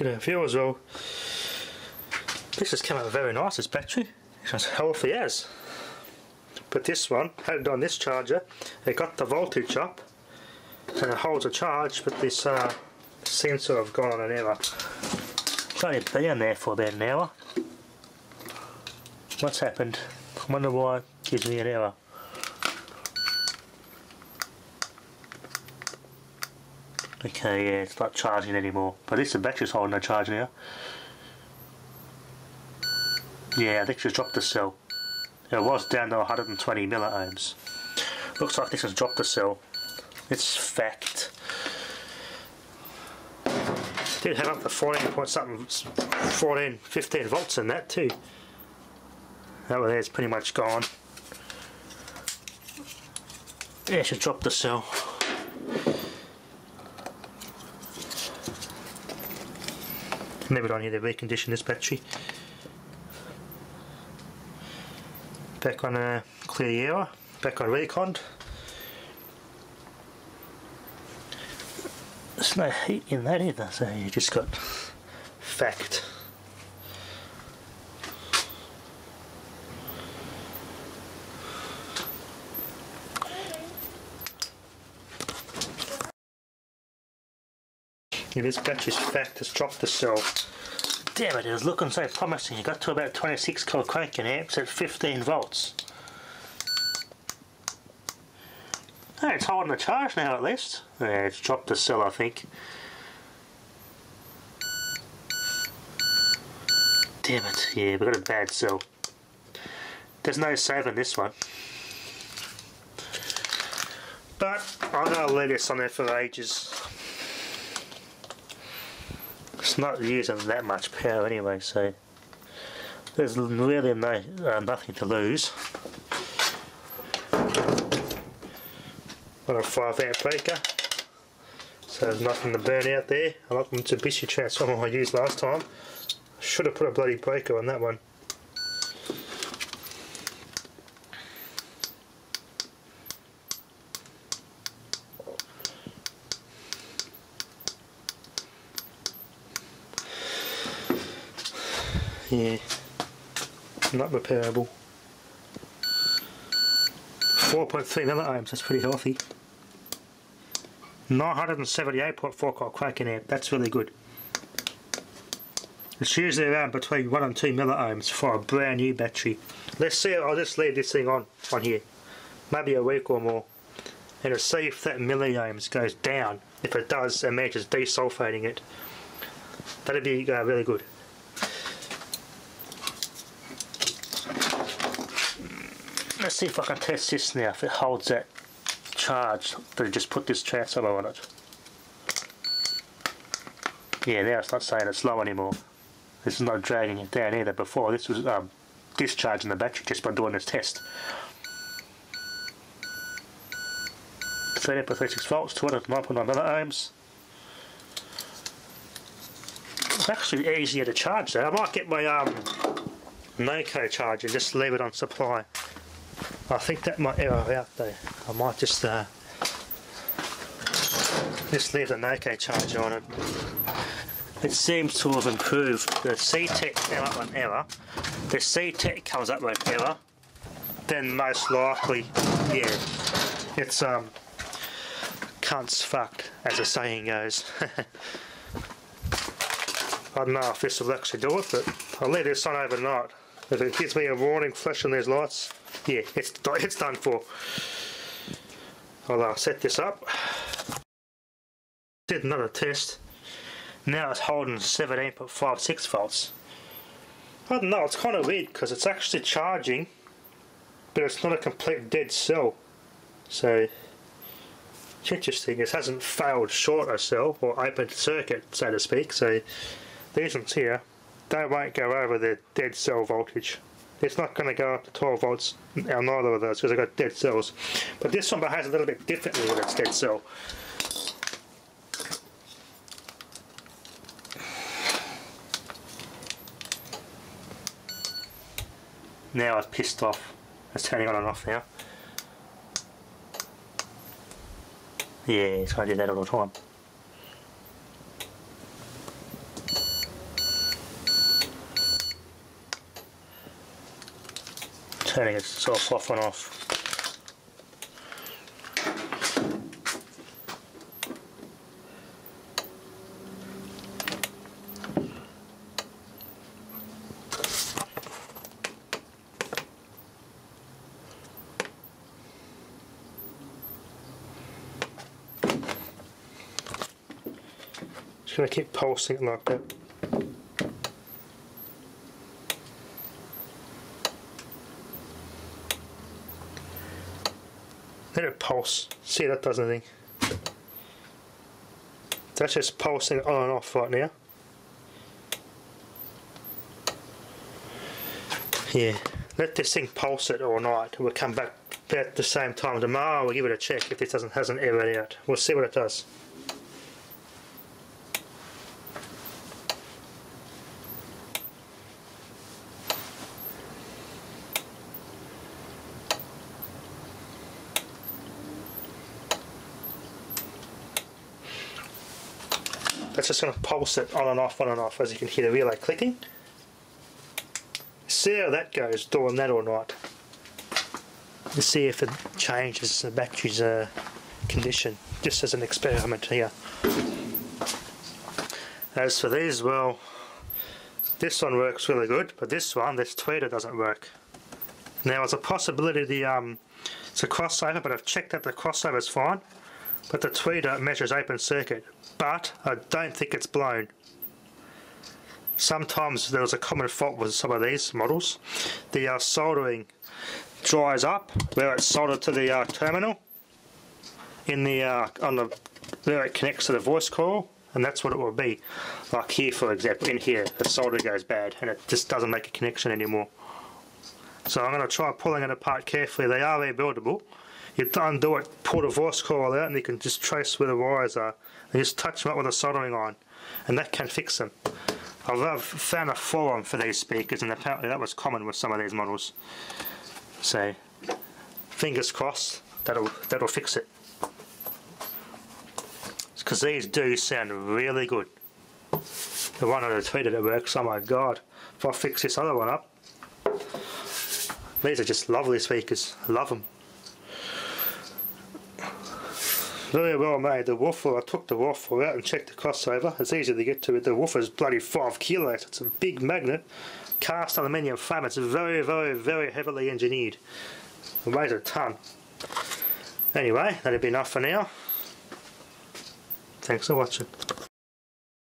Get a feel as well. This has come out very nice, this battery. It's as healthy as. But this one, had it on this charger, it got the voltage up and it holds a charge, but this seems to have gone on an error. It's only been there for about an hour. What's happened? I wonder why it gives me an error. Okay, yeah, it's not charging anymore. But at least the battery's holding no charge now. Yeah, I think she's dropped the cell. It was down to 120 milliohms. Looks like this has dropped the cell. It's facked. Did have up to 14 point something, 15 volts in that too. That one there's pretty much gone. Yeah, she's dropped the cell. Maybe don't need to recondition this battery. Back on a clear air, back on recon. There's no heat in that either, so you just got facked. Yeah, this battery's facked, it's dropped the cell. Damn it, it was looking so promising. It got to about 26 cranking amps at 15 volts. Hey, it's holding the charge now at least. Yeah, it's dropped the cell, I think. Damn it, yeah, we've got a bad cell. There's no saving this one. But I'm going to leave this on there for ages. It's not using that much power anyway, so there's really nothing to lose. Got a 5 amp breaker, so there's nothing to burn out there. I like the Mitsubishi transformer I used last time. Should have put a bloody breaker on that one. Yeah, not repairable. 4.3 milliohms, that's pretty healthy. 978.4 cranking amp, that's really good. It's usually around between 1 and 2 milliohms for a brand new battery. Let's see, I'll just leave this thing on here, maybe a week or more, and to see if that milliohms goes down. If it does, it means it's desulfating it. That'd be really good. Let's see if I can test this now, if it holds that charge. Did I just put this transformer on it? Yeah, now it's not saying it's low anymore. This is not dragging it down either. Before this was discharging the battery just by doing this test. 13.36 volts, 209.9 milliohms. It's actually easier to charge though. I might get my Delkor charger and just leave it on supply. I think that might error out though. I might just leave the Delkor charger on it. It seems to have improved. The C-Tech came up with an error. The C-Tech comes up with an error, then most likely, yeah, it's cunt's fucked, as the saying goes. I don't know if this will actually do it, but I'll leave this on overnight. If it gives me a warning flashing these lights, yeah, it's done for. I'll set this up. Did another test. Now it's holding 17.56 volts. I don't know, it's kind of weird because it's actually charging, but it's not a complete dead cell. So it's interesting. It hasn't failed short a cell or open circuit, so to speak. So these ones here, they won't go over the dead cell voltage. It's not going to go up to 12 volts on neither of those because I've got dead cells. But this one behaves a little bit differently with its dead cell. Now it's pissed off. It's turning on and off now. Yeah, it's going to do that all the time. turning itself off and off. Just going to keep pulsing it like that. Let it pulse. See, that does anything. That's just pulsing on and off right now. Yeah, let this thing pulse it all night. We'll come back about the same time tomorrow. We'll give it a check if this hasn't evened out. We'll see what it does. That's just going to pulse it on and off, as you can hear the relay clicking. See how that goes, doing that all night. Let's see if it changes the battery's condition, just as an experiment here. As for these, well, this one works really good, but this tweeter doesn't work. Now, it's a possibility it's a crossover, but I've checked that the crossover is fine. But the tweeter measures open circuit, but I don't think it's blown. Sometimes there was a common fault with some of these models. The soldering dries up where it's soldered to the terminal in the where it connects to the voice coil, and that's what it will be. Like here, for example, in here the solder goes bad and it just doesn't make a connection anymore. So I'm going to try pulling it apart carefully. They are rebuildable. You undo it, pull the voice coil out, and you can just trace where the wires are and just touch them up with a soldering iron, and that can fix them. I've found a forum for these speakers, and apparently that was common with some of these models. So fingers crossed that'll fix it, because these do sound really good. The one on the tweeter that works, oh my god, if I fix this other one up, these are just lovely speakers. I love them. Very well made. The woofer, I took the woofer out and checked the crossover. It's easy to get to it. The woofer's bloody 5 kilos. It's a big magnet, cast aluminium frame. It's very, very, very heavily engineered. It weighs a ton. Anyway, that'll be enough for now. Thanks for watching.